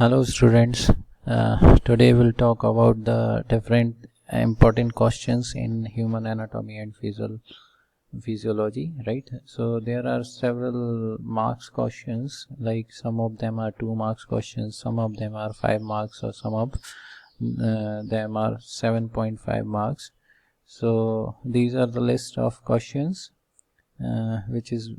Hello students, today we'll talk about the different important questions in human anatomy and physiology, right? So there are several marks questions, like some of them are 2 marks questions, some of them are 5 marks, or some of them are 7.5 marks. So these are the list of questions which is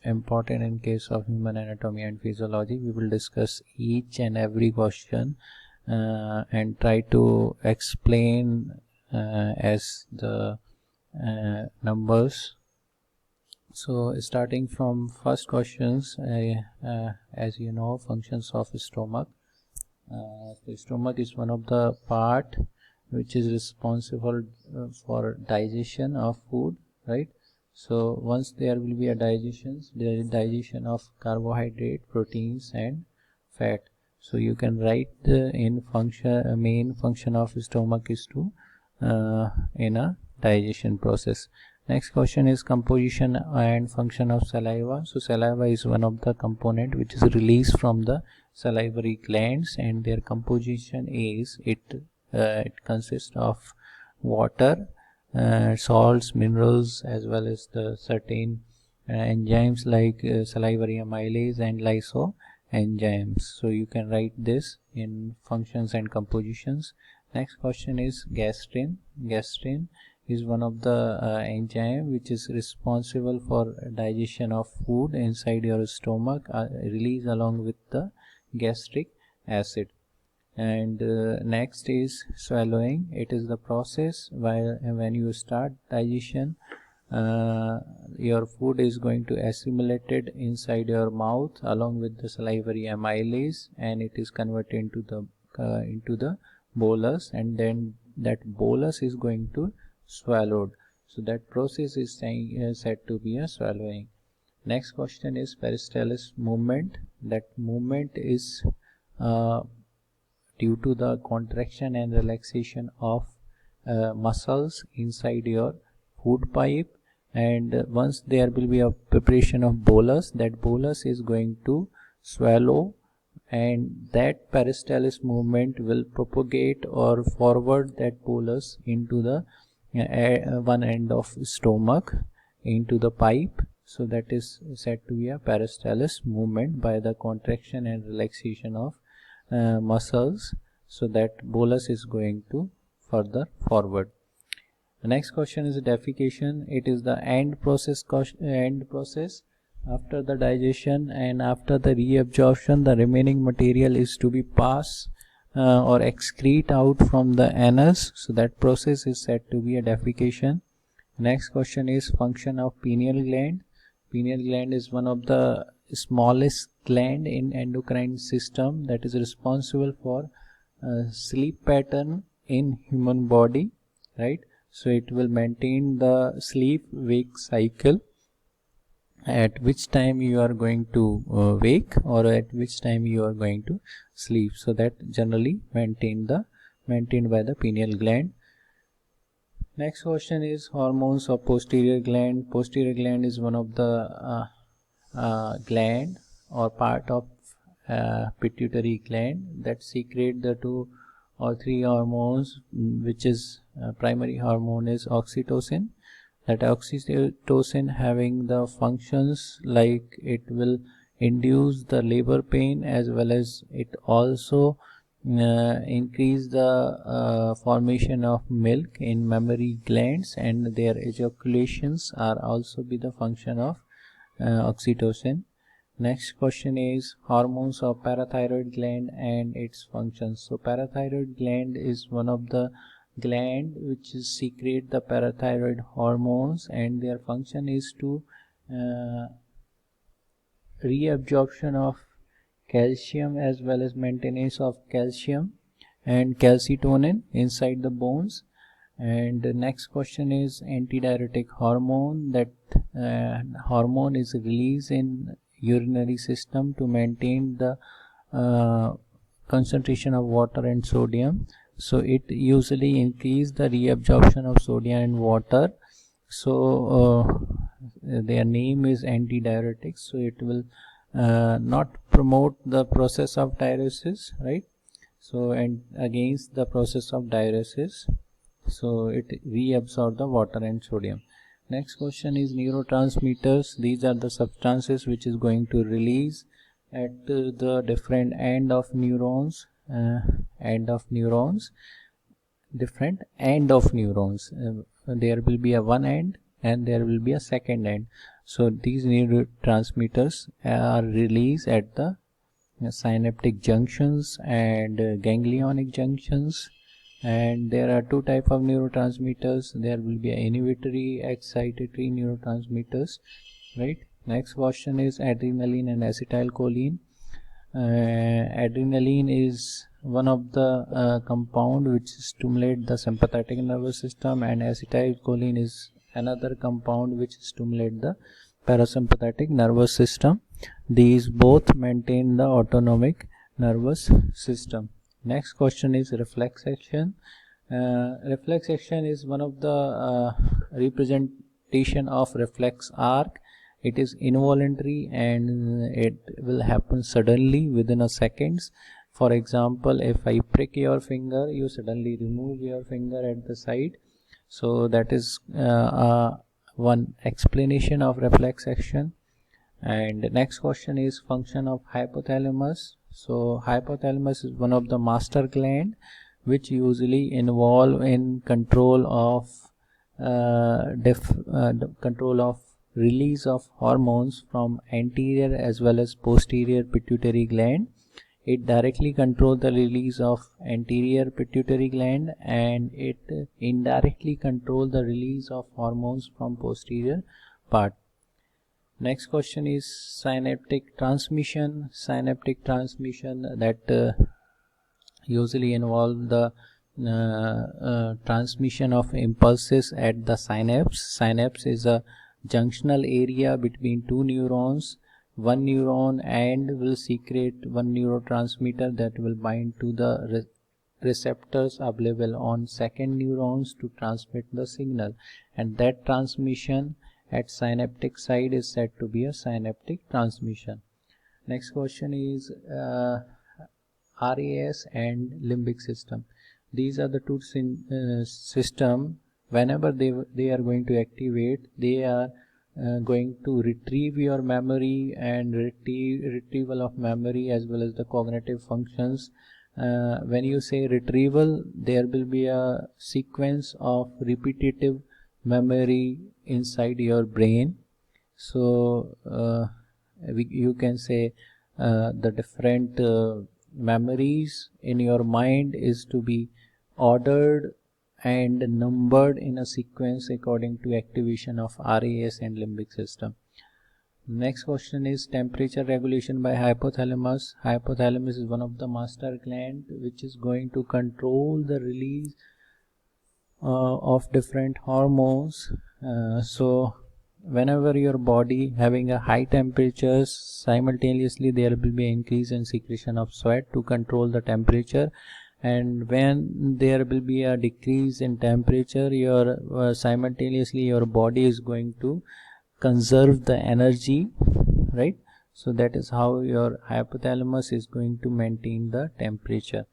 important in case of human anatomy and physiology. We will discuss each and every question and try to explain as the numbers. So starting from first questions, as you know, functions of stomach. The stomach is one of the part which is responsible for digestion of food, right? So once there will be a digestion of carbohydrate, proteins and fat. So you can write the main function of stomach is to in a digestion process. Next question is composition and function of saliva. So saliva is one of the component which is released from the salivary glands, and their composition is it consists of water, salts, minerals, as well as the certain enzymes like salivary amylase and lysoenzymes. So you can write this in functions and compositions. Next question is gastrin. Gastrin is one of the enzyme which is responsible for digestion of food inside your stomach, released along with the gastric acid. And next is swallowing. It is the process while when you start digestion, your food is going to assimilated inside your mouth along with the salivary amylase, and it is converted into the bolus, and then that bolus is going to swallowed. So that process is said to be a swallowing. Next question is peristalsis movement. That movement is due to the contraction and relaxation of muscles inside your food pipe, and once there will be a preparation of bolus, that bolus is going to swallow, and that peristalsis movement will propagate or forward that bolus into the one end of stomach into the pipe. So that is said to be a peristalsis movement by the contraction and relaxation of muscles, so that bolus is going to further forward. The next question is defecation. It is the end process after the digestion and after the reabsorption. The remaining material is to be passed or excrete out from the anus, so that process is said to be a defecation. Next question is function of pineal gland. Pineal gland is one of the smallest gland in endocrine system that is responsible for sleep pattern in human body, right? So it will maintain the sleep wake cycle, at which time you are going to wake or at which time you are going to sleep. So that generally maintained by the pineal gland. Next question is hormones of posterior gland. Posterior gland is one of the gland or part of pituitary gland that secrete the 2 or 3 hormones, which is primary hormone is oxytocin. That oxytocin having the functions like it will induce the labor pain, as well as it also increase the formation of milk in mammary glands, and their ejaculations are also be the function of oxytocin. Next question is hormones of parathyroid gland and its functions. So parathyroid gland is one of the gland which is secrete the parathyroid hormones, and their function is to reabsorption of calcium as well as maintenance of calcium and calcitonin inside the bones. And the next question is antidiuretic hormone. That hormone is released in urinary system to maintain the concentration of water and sodium. So it usually increase the reabsorption of sodium and water. So their name is antidiuretic. So it will not promote the process of diuresis, right? So and against the process of diuresis, so it reabsorb the water and sodium. Next question is neurotransmitters. These are the substances which is going to release at the different end of neurons, different end of neurons. There will be a one end and there will be a second end. So these neurotransmitters are released at the synaptic junctions and ganglionic junctions. And there are two type of neurotransmitters. There will be inhibitory, excitatory neurotransmitters, right? Next question is adrenaline and acetylcholine. Adrenaline is one of the compound which stimulate the sympathetic nervous system, and acetylcholine is another compound which stimulate the parasympathetic nervous system. These both maintain the autonomic nervous system. Next question is reflex action. Reflex action is one of the representation of reflex arc. It is involuntary and it will happen suddenly within a seconds. For example, if I prick your finger, you suddenly remove your finger at the side. So that is one explanation of reflex action. And next question is function of hypothalamus. So hypothalamus is one of the master gland which usually involve in control of release of hormones from anterior as well as posterior pituitary gland. It directly controls the release of anterior pituitary gland, and it indirectly controls the release of hormones from posterior part. Next question is synaptic transmission. Synaptic transmission that usually involve the transmission of impulses at the synapse. Synapse is a junctional area between two neurons. One neuron and will secrete one neurotransmitter that will bind to the receptors available on second neurons to transmit the signal, and that transmission at synaptic side is said to be a synaptic transmission. Next question is RAS and limbic system. These are the two system. Whenever they are going to activate, they are going to retrieve your memory and retrieval of memory as well as the cognitive functions. When you say retrieval, there will be a sequence of repetitive memory inside your brain. So you can say the different memories in your mind is to be ordered and numbered in a sequence according to activation of RAS and limbic system. Next question is temperature regulation by hypothalamus. Hypothalamus is one of the master gland which is going to control the release of different hormones. So whenever your body having a high temperatures, simultaneously there will be an increase in secretion of sweat to control the temperature. And when there will be a decrease in temperature, your simultaneously your body is going to conserve the energy, right? So that is how your hypothalamus is going to maintain the temperature.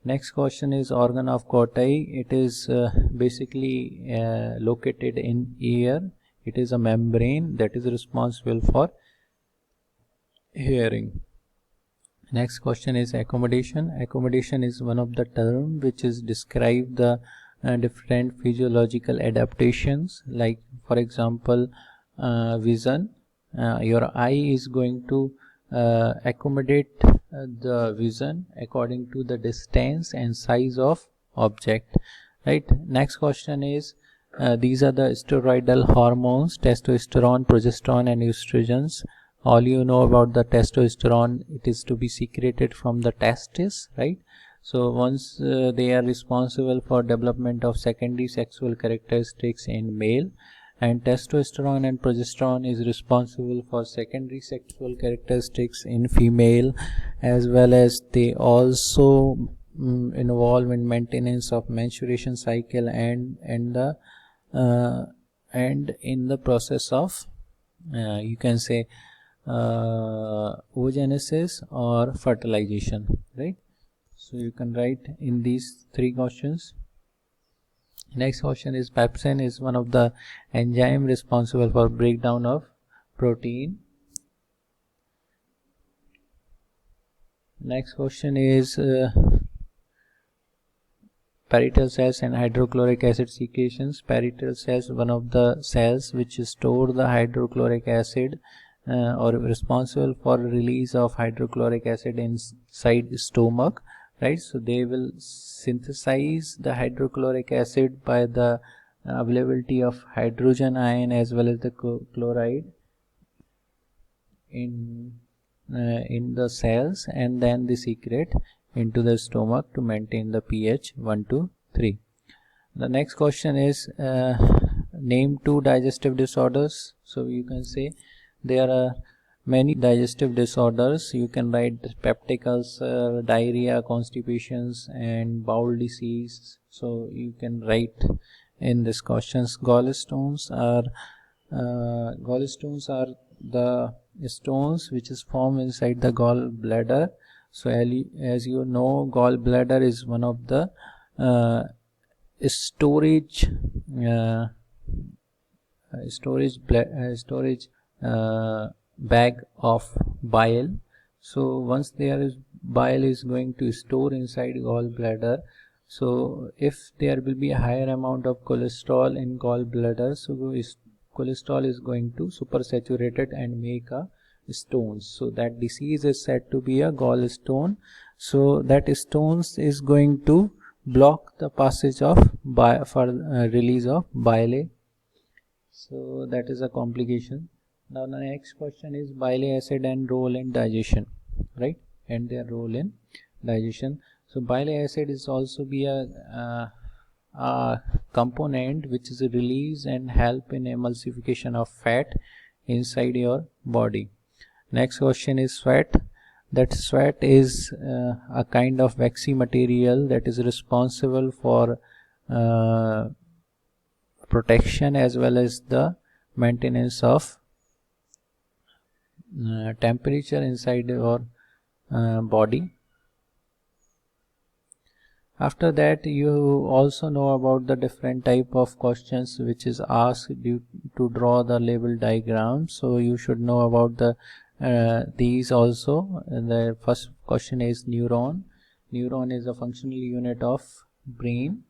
Next question is organ of Corti. It is basically located in ear. It is a membrane that is responsible for hearing. Next question is accommodation. Accommodation is one of the term which is describe the different physiological adaptations. Like for example, vision. Your eye is going to accommodate the vision according to the distance and size of object, right? Next question is these are the steroidal hormones: testosterone, progesterone and estrogens. All you know about the testosterone, it is to be secreted from the testes, right? So once they are responsible for development of secondary sexual characteristics in male, and testosterone and progesterone is responsible for secondary sexual characteristics in female, as well as they also involve in maintenance of menstruation cycle and in the process of you can say oogenesis or fertilization, right? So you can write in these three questions. Next question is pepsin is one of the enzyme responsible for breakdown of protein. Next question is parietal cells and hydrochloric acid secretions. Parietal cells, one of the cells which store the hydrochloric acid or responsible for release of hydrochloric acid inside stomach, right? So they will synthesize the hydrochloric acid by the availability of hydrogen ion as well as the chloride in the cells, and then they secrete into the stomach to maintain the pH 1 to 3. The next question is name 2 digestive disorders. So you can say there are many digestive disorders. You can write peptic ulcer, diarrhea, constipations, and bowel disease. So you can write in these questions. Gallstones are the stones which is formed inside the gallbladder. So as you know, gallbladder is one of the storage bag of bile. So once there is bile is going to store inside gallbladder, so if there will be a higher amount of cholesterol in gallbladder, so cholesterol is going to supersaturate and make a stones. So that disease is said to be a gallstone. So that stones is going to block the passage of release of bile. So that is a complication. Now the next question is bile acid and role in digestion, right? And their role in digestion. So bile acid is also be a component which is a release and help in emulsification of fat inside your body. Next question is sweat. That sweat is a kind of waxy material that is responsible for protection as well as the maintenance of temperature inside your body. After that, you also know about the different type of questions which is asked you to draw the label diagram. So you should know about the these also. The first question is neuron. Neuron is a functional unit of brain,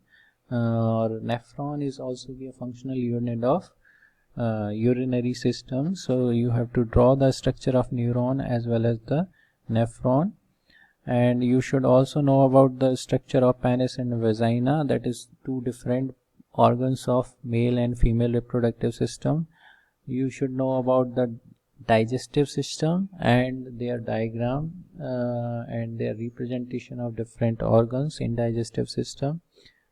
or nephron is also a functional unit of urinary system. So you have to draw the structure of neuron as well as the nephron. And you should also know about the structure of penis and vagina, that is two different organs of male and female reproductive system. You should know about the digestive system and their diagram and their representation of different organs in digestive system.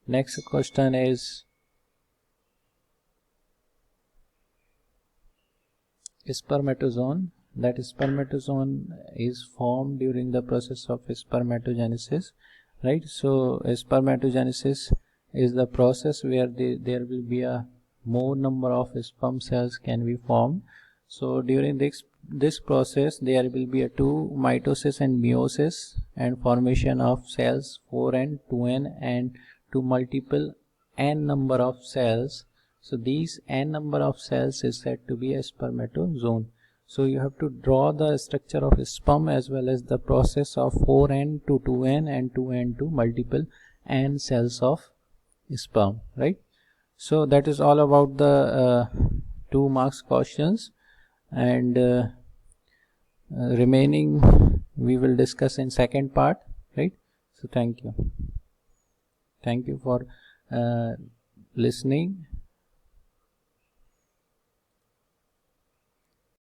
Next question is spermatozoon. That spermatozoon is formed during the process of spermatogenesis, right? So spermatogenesis is the process where there will be a more number of sperm cells can be formed. So during this process there will be a 2 mitosis and meiosis and formation of cells 4n, 2n and to multiple n number of cells. So these n number of cells is said to be a spermatozoon. So you have to draw the structure of sperm as well as the process of 4n to 2n and 2n to multiple n cells of sperm, right? So that is all about the 2 marks questions, and remaining we will discuss in second part, right? So thank you for listening.